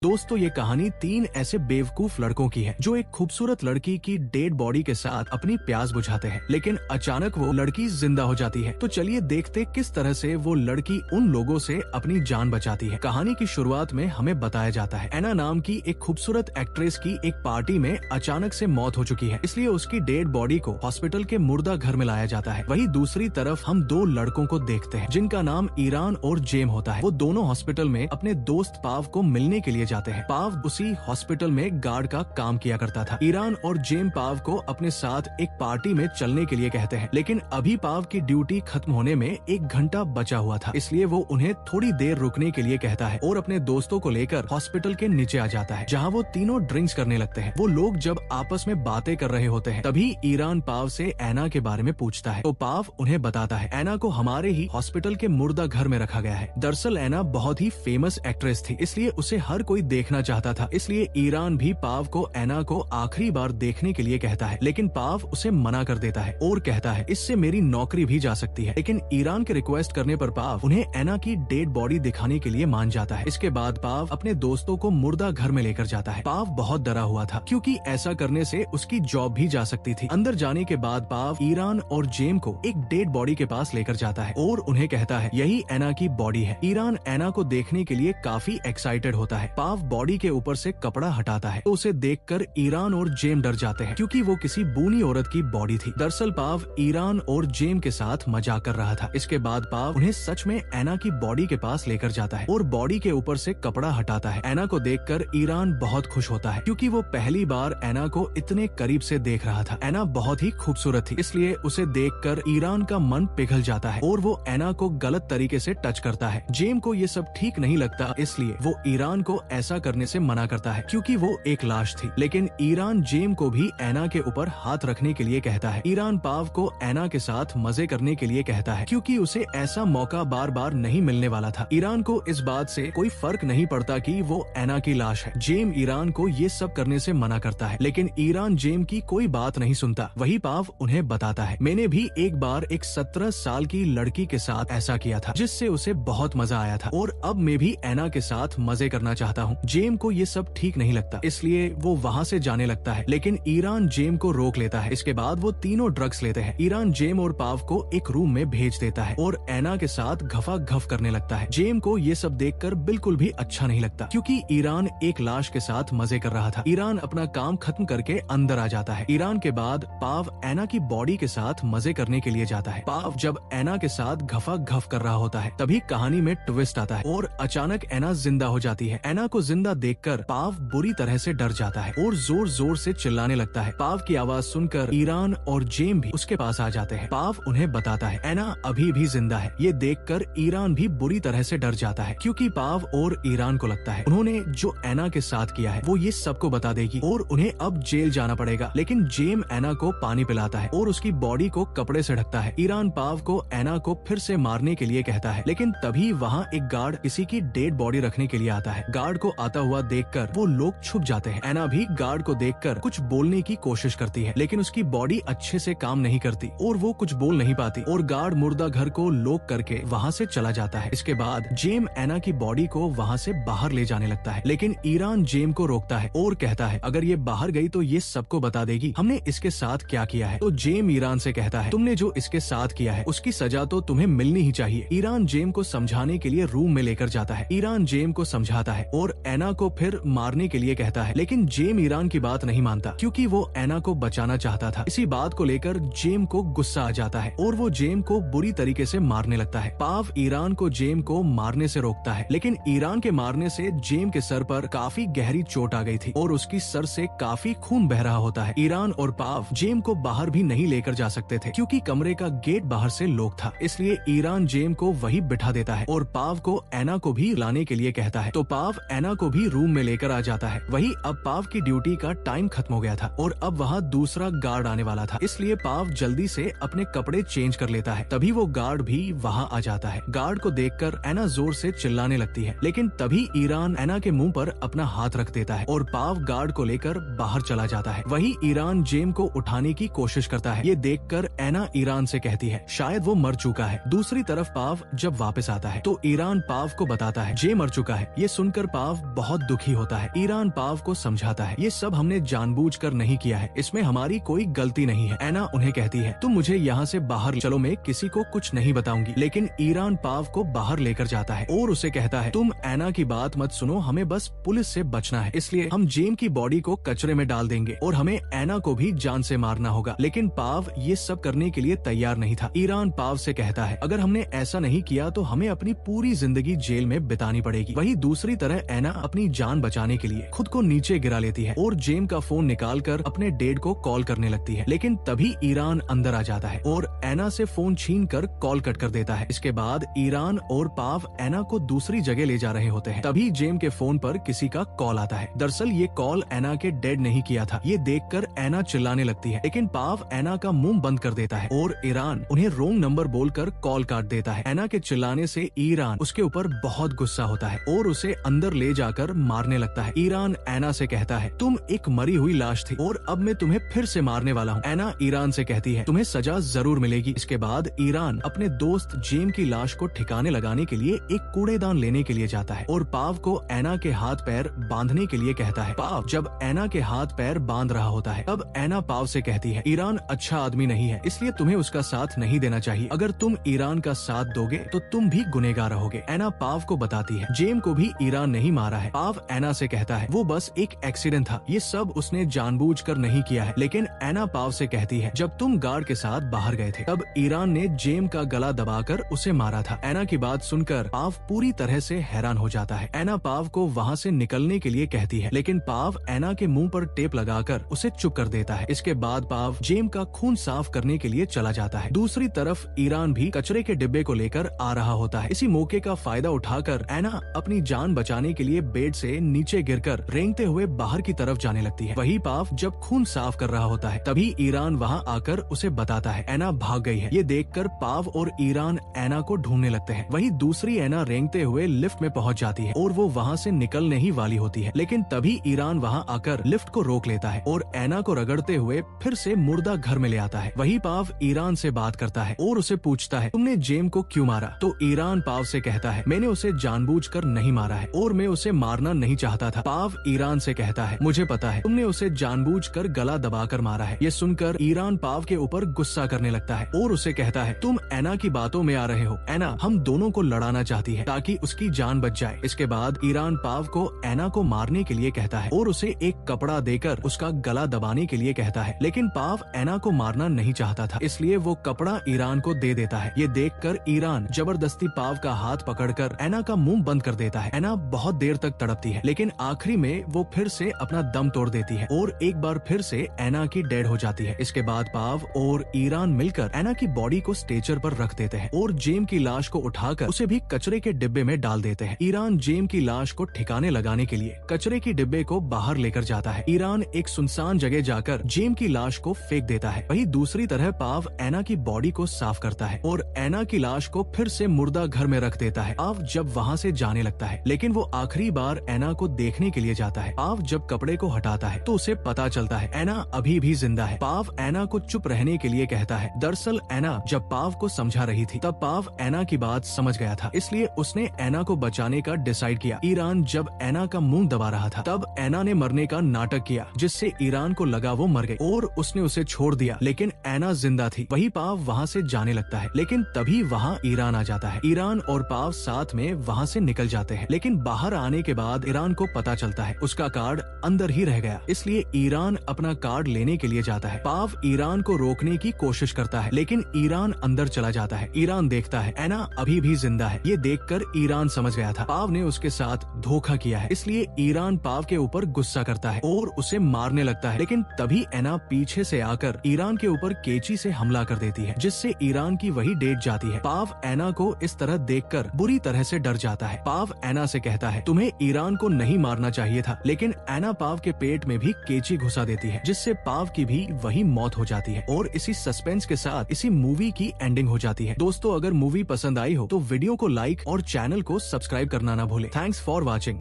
दोस्तों ये कहानी 3 ऐसे बेवकूफ लड़कों की है जो एक खूबसूरत लड़की की डेड बॉडी के साथ अपनी प्यास बुझाते हैं, लेकिन अचानक वो लड़की जिंदा हो जाती है। तो चलिए देखते किस तरह से वो लड़की उन लोगों से अपनी जान बचाती है। कहानी की शुरुआत में हमें बताया जाता है एना नाम की एक खूबसूरत एक्ट्रेस की एक पार्टी में अचानक से मौत हो चुकी है, इसलिए उसकी डेड बॉडी को हॉस्पिटल के मुर्दा घर में लाया जाता है। वहीं दूसरी तरफ हम 2 लड़कों को देखते हैं जिनका नाम ईरान और जेम होता है। वो दोनों हॉस्पिटल में अपने दोस्त पाव को मिलने के लिए जाते हैं। पाव उसी हॉस्पिटल में गार्ड का काम किया करता था। ईरान और जेम पाव को अपने साथ एक पार्टी में चलने के लिए कहते हैं, लेकिन अभी पाव की ड्यूटी खत्म होने में 1 घंटा बचा हुआ था, इसलिए वो उन्हें थोड़ी देर रुकने के लिए कहता है और अपने दोस्तों को लेकर हॉस्पिटल के नीचे आ जाता है, जहाँ वो तीनों ड्रिंक्स करने लगते हैं। वो लोग जब आपस में बातें कर रहे होते हैं तभी ईरान पाव से एना के बारे में पूछता है, तो पाव उन्हें बताता है एना को हमारे ही हॉस्पिटल के मुर्दा घर में रखा गया है। दरअसल एना बहुत ही फेमस एक्ट्रेस थी, इसलिए उसे हर कोई देखना चाहता था, इसलिए ईरान भी पाव को एना को आखिरी बार देखने के लिए कहता है, लेकिन पाव उसे मना कर देता है और कहता है इससे मेरी नौकरी भी जा सकती है। लेकिन ईरान के रिक्वेस्ट करने पर पाव उन्हें एना की डेड बॉडी दिखाने के लिए मान जाता है। इसके बाद पाव अपने दोस्तों को मुर्दा घर में लेकर जाता है। पाव बहुत डरा हुआ था क्योंकि ऐसा करने से उसकी जॉब भी जा सकती थी। अंदर जाने के बाद पाव ईरान और जेम को एक डेड बॉडी के पास लेकर जाता है और उन्हें कहता है यही एना की बॉडी है। ईरान एना को देखने के लिए काफी एक्साइटेड होता है। पाव बॉडी के ऊपर से कपड़ा हटाता है तो उसे देखकर ईरान और जेम डर जाते हैं क्योंकि वो किसी बूनी औरत की बॉडी थी। दरअसल पाव ईरान और जेम के साथ मजाक कर रहा था। इसके बाद पाव उन्हें सच में एना की बॉडी के पास लेकर जाता है और बॉडी के ऊपर से कपड़ा हटाता है। एना को देखकर ईरान बहुत खुश होता है क्योंकि वो पहली बार एना को इतने करीब से देख रहा था। एना बहुत ही खूबसूरत थी, इसलिए उसे देखकर ईरान का मन पिघल जाता है और वो एना को गलत तरीके से टच करता है। जेम को ये सब ठीक नहीं लगता, इसलिए वो ईरान को ऐसा करने से मना करता है क्योंकि वो एक लाश थी। लेकिन ईरान जेम को भी एना के ऊपर हाथ रखने के लिए कहता है। ईरान पाव को एना के साथ मजे करने के लिए कहता है क्योंकि उसे ऐसा मौका बार बार नहीं मिलने वाला था। ईरान को इस बात से कोई फर्क नहीं पड़ता कि वो एना की लाश है। जेम ईरान को ये सब करने से मना करता है, लेकिन ईरान जेम की कोई बात नहीं सुनता। वही पाव उन्हें बताता है मैंने भी एक बार एक 17 साल की लड़की के साथ ऐसा किया था जिससे उसे बहुत मजा आया था और अब मैं भी एना के साथ मजे करना चाहता हूँ। जेम को ये सब ठीक नहीं लगता, इसलिए वो वहाँ से जाने लगता है, लेकिन ईरान जेम को रोक लेता है। इसके बाद वो तीनों ड्रग्स लेते हैं। ईरान जेम और पाव को एक रूम में भेज देता है और एना के साथ घफा घफ करने लगता है। जेम को ये सब देखकर बिल्कुल भी अच्छा नहीं लगता क्योंकि ईरान एक लाश के साथ मजे कर रहा था। ईरान अपना काम खत्म करके अंदर आ जाता है। ईरान के बाद पाव एना की बॉडी के साथ मजे करने के लिए जाता है। पाव जब एना के साथ घफा घफ कर रहा होता है तभी कहानी में ट्विस्ट आता है और अचानक एना जिंदा हो जाती है। एना को जिंदा देखकर पाव बुरी तरह से डर जाता है और जोर जोर से चिल्लाने लगता है। पाव की आवाज सुनकर ईरान और जेम भी उसके पास आ जाते हैं। पाव उन्हें बताता है एना अभी भी जिंदा है। ये देखकर ईरान भी बुरी तरह से डर जाता है क्योंकि पाव और ईरान को लगता है उन्होंने जो एना के साथ किया है वो ये सबको बता देगी और उन्हें अब जेल जाना पड़ेगा। लेकिन जेम एना को पानी पिलाता है और उसकी बॉडी को कपड़े से ढकता है। ईरान पाव को एना को फिर से मारने के लिए कहता है, लेकिन तभी वहाँ एक गार्ड किसी की डेड बॉडी रखने के लिए आता है। गार्ड को आता हुआ देखकर वो लोग छुप जाते हैं। एना भी गार्ड को देखकर कुछ बोलने की कोशिश करती है, लेकिन उसकी बॉडी अच्छे से काम नहीं करती और वो कुछ बोल नहीं पाती और गार्ड मुर्दा घर को लॉक करके वहाँ से चला जाता है। इसके बाद जेम एना की बॉडी को वहाँ से बाहर ले जाने लगता है, लेकिन ईरान जेम को रोकता है और कहता है अगर ये बाहर गई तो ये सबको बता देगी हमने इसके साथ क्या किया है। तो जेम ईरान से कहता है तुमने जो इसके साथ किया है उसकी सजा तो तुम्हें मिलनी ही चाहिए। ईरान जेम को समझाने के लिए रूम में लेकर जाता है। ईरान जेम को समझाता है और एना को फिर मारने के लिए कहता है, लेकिन जेम ईरान की बात नहीं मानता क्योंकि वो एना को बचाना चाहता था। इसी बात को लेकर जेम को गुस्सा आ जाता है और वो जेम को बुरी तरीके से मारने लगता है। पाव ईरान को जेम को मारने से रोकता है, लेकिन ईरान के मारने से जेम के सर पर काफी गहरी चोट आ गई थी और उसकी सर से काफी खून बह रहा होता है। ईरान और पाव जेम को बाहर भी नहीं लेकर जा सकते थे क्योंकि कमरे का गेट बाहर से लॉक था, इसलिए ईरान जेम को वही बिठा देता है और पाव को एना को भी लाने के लिए कहता है। तो पाव एना को भी रूम में लेकर आ जाता है। वही अब पाव की ड्यूटी का टाइम खत्म हो गया था और अब वहाँ दूसरा गार्ड आने वाला था, इसलिए पाव जल्दी से अपने कपड़े चेंज कर लेता है। तभी वो गार्ड भी वहाँ आ जाता है। गार्ड को देखकर एना जोर से चिल्लाने लगती है, लेकिन तभी ईरान एना के मुंह पर अपना हाथ रख देता है और पाव गार्ड को लेकर बाहर चला जाता है। वही ईरान जेम को उठाने की कोशिश करता है। ये देखकर ऐना ईरान से कहती है शायद वो मर चुका है। दूसरी तरफ पाव जब वापस आता है तो ईरान पाव को बताता है जे मर चुका है। ये सुनकर पाव बहुत दुखी होता है। ईरान पाव को समझाता है ये सब हमने जानबूझकर नहीं किया है, इसमें हमारी कोई गलती नहीं है। ऐना उन्हें कहती है तुम मुझे यहाँ से बाहर चलो, मैं किसी को कुछ नहीं बताऊंगी। लेकिन ईरान पाव को बाहर लेकर जाता है और उसे कहता है तुम ऐना की बात मत सुनो, हमें बस पुलिस से बचना है, इसलिए हम जेम की बॉडी को कचरे में डाल देंगे और हमें ऐना को भी जान से मारना होगा। लेकिन पाव ये सब करने के लिए तैयार नहीं था। ईरान पाव से कहता है अगर हमने ऐसा नहीं किया तो हमें अपनी पूरी जिंदगी जेल में बितानी पड़ेगी। वही दूसरी तरह ऐना अपनी जान बचाने के लिए खुद को नीचे गिरा लेती है और जेम का फोन निकालकर अपने डेड को कॉल करने लगती है। लेकिन तभी ईरान अंदर आ जाता है और ऐना से फोन छीन कर कॉल कट कर देता है। इसके बाद ईरान और पाव ऐना को दूसरी जगह ले जा रहे होते हैं। तभी जेम के फोन पर किसी का कॉल आता है। दरअसल ये कॉल ऐना के डेड नहीं किया था। ये देखकर ऐना चिल्लाने लगती है, लेकिन पाव ऐना का मुंह बंद कर देता है और ईरान उन्हें रोंग नंबर बोलकर कॉल काट देता है। ऐना के चिल्लाने से ईरान उसके ऊपर बहुत गुस्सा होता है और उसे अंदर ले जाकर मारने लगता है। ईरान ऐना से कहता है तुम एक मरी हुई लाश थी और अब मैं तुम्हें फिर से मारने वाला हूँ। ऐना ईरान से कहती है तुम्हें सजा जरूर मिलेगी। इसके बाद ईरान अपने दोस्त जेम की लाश को ठिकाने लगाने के लिए एक कूड़ेदान लेने के लिए जाता है और पाव को ऐना के हाथ पैर बांधने के लिए कहता है। पाव जब ऐना के हाथ पैर बांध रहा होता है तब ऐना पाव से कहती है ईरान अच्छा आदमी नहीं है, इसलिए तुम्हें उसका साथ नहीं देना चाहिए। अगर तुम ईरान का साथ दोगे तो तुम भी गुनहगार रहोगे। ऐना पाव को बताती है जेम को भी ईरान नहीं मारा है। पाव ऐना से कहता है वो बस एक एक्सीडेंट था, ये सब उसने जानबूझकर नहीं किया है। लेकिन ऐना पाव से कहती है जब तुम गार्ड के साथ बाहर गए थे तब ईरान ने जेम का गला दबाकर उसे मारा था। ऐना की बात सुनकर पाव पूरी तरह से हैरान हो जाता है। ऐना पाव को वहाँ से निकलने के लिए कहती है, लेकिन पाव ऐना के मुंह पर टेप लगाकर उसे चुप कर देता है। इसके बाद पाव जेम का खून साफ करने के लिए चला जाता है। दूसरी तरफ ईरान भी कचरे के डिब्बे को लेकर आ रहा होता है। इसी मौके का फायदा उठाकर ऐना अपनी जान बचाने के लिए बेड से नीचे गिरकर रेंगते हुए बाहर की तरफ जाने लगती है। वही पाव जब खून साफ कर रहा होता है तभी ईरान वहाँ आकर उसे बताता है ऐना भाग गई है। ये देखकर पाव और ईरान ऐना को ढूंढने लगते हैं। वही दूसरी ऐना रेंगते हुए लिफ्ट में पहुँच जाती है और वो वहाँ से निकलने ही वाली होती है। लेकिन तभी ईरान वहाँ आकर लिफ्ट को रोक लेता है और ऐना को रगड़ते हुए फिर से मुर्दा घर में ले आता है। वही पाव ईरान से बात करता है और उसे पूछता है तुमने जेम को क्यों मारा? तो ईरान पाव से कहता है मैंने उसे जानबूझकर नहीं मारा है और मैं उसे मारना नहीं चाहता था। पाव ईरान से कहता है मुझे पता है तुमने उसे जानबूझकर गला दबाकर मारा है। ये सुनकर ईरान पाव के ऊपर गुस्सा करने लगता है और उसे कहता है तुम ऐना की बातों में आ रहे हो। ऐना हम दोनों को लड़ाना चाहती है ताकि उसकी जान बच जाए। इसके बाद ईरान पाव को ऐना को मारने के लिए कहता है और उसे एक कपड़ा देकर उसका गला दबाने के लिए कहता है। लेकिन पाव ऐना को मारना नहीं चाहता था, इसलिए वो कपड़ा ईरान को दे देता है। ये देखकर ईरान जबरदस्ती पाव का हाथ पकड़कर ऐना का मुंह बंद कर देता है। ऐना बहुत देर तक तड़पती है, लेकिन आखिरी में वो फिर से अपना दम तोड़ देती है और एक बार फिर से ऐना की डेड हो जाती है। इसके बाद पाव और ईरान मिलकर ऐना की बॉडी को स्ट्रेचर पर रख देते हैं और जेम की लाश को उठाकर उसे भी कचरे के डिब्बे में डाल देते हैं। ईरान जेम की लाश को ठिकाने लगाने के लिए कचरे की डिब्बे को बाहर लेकर जाता है। ईरान एक सुनसान जगह जाकर जेम की लाश को फेंक देता है। वही दूसरी तरह पाव ऐना की बॉडी को साफ करता है और ऐना की लाश को फिर से मुर्दा घर में रख देता है। पाव जब वहाँ से जाने लगता है, लेकिन वो आखिरी बार ऐना को देखने के लिए जाता है। पाव जब कपड़े को हटाता है तो उसे पता चलता है ऐना अभी भी जिंदा है। पाव ऐना को चुप रहने के लिए कहता है। दरअसल ऐना जब पाव को समझा रही थी तब पाव ऐना की बात समझ गया था, इसलिए उसने ऐना को बचाने का डिसाइड किया। ईरान जब ऐना का मुंह दबा रहा था तब ऐना ने मरने का नाटक किया, जिससे ईरान को लगा वो मर गई और उसने उसे छोड़ दिया, लेकिन ऐना जिंदा थी। वही पाव वहाँ से जाने लगता है, लेकिन तभी वहाँ ईरान आ जाता है। ईरान और पाव साथ में वहाँ से निकल जाते हैं, लेकिन बाहर आने के बाद ईरान को पता चलता है उसका कार्ड अंदर ही रह गया, इसलिए ईरान अपना कार्ड लेने के लिए जाता है। पाव ईरान को रोकने की कोशिश करता है, लेकिन ईरान अंदर चला जाता है। ईरान देखता है ऐना अभी भी जिंदा है। ये देखकर ईरान समझ गया था पाव ने उसके साथ धोखा किया है, इसलिए ईरान पाव के ऊपर गुस्सा करता है और उसे मारने लगता है। लेकिन तभी ऐना पीछे से आकर ईरान के ऊपर कैंची से हमला कर देती है, जिससे ईरान की वही डेट जाती है। पाव ऐना को इस तरह देखकर बुरी तरह से डर जाता है। पाव ऐना से कहता है तुम्हें ईरान को नहीं मारना चाहिए था, लेकिन ऐना पाव के पेट में भी कैंची घुसा देती है, जिससे पाव की भी वही मौत हो जाती है। और इसी सस्पेंस के साथ इसी मूवी की एंडिंग हो जाती है। दोस्तों, अगर मूवी पसंद आई हो तो वीडियो को लाइक और चैनल को सब्सक्राइब करना ना भूले। Thanks for watching.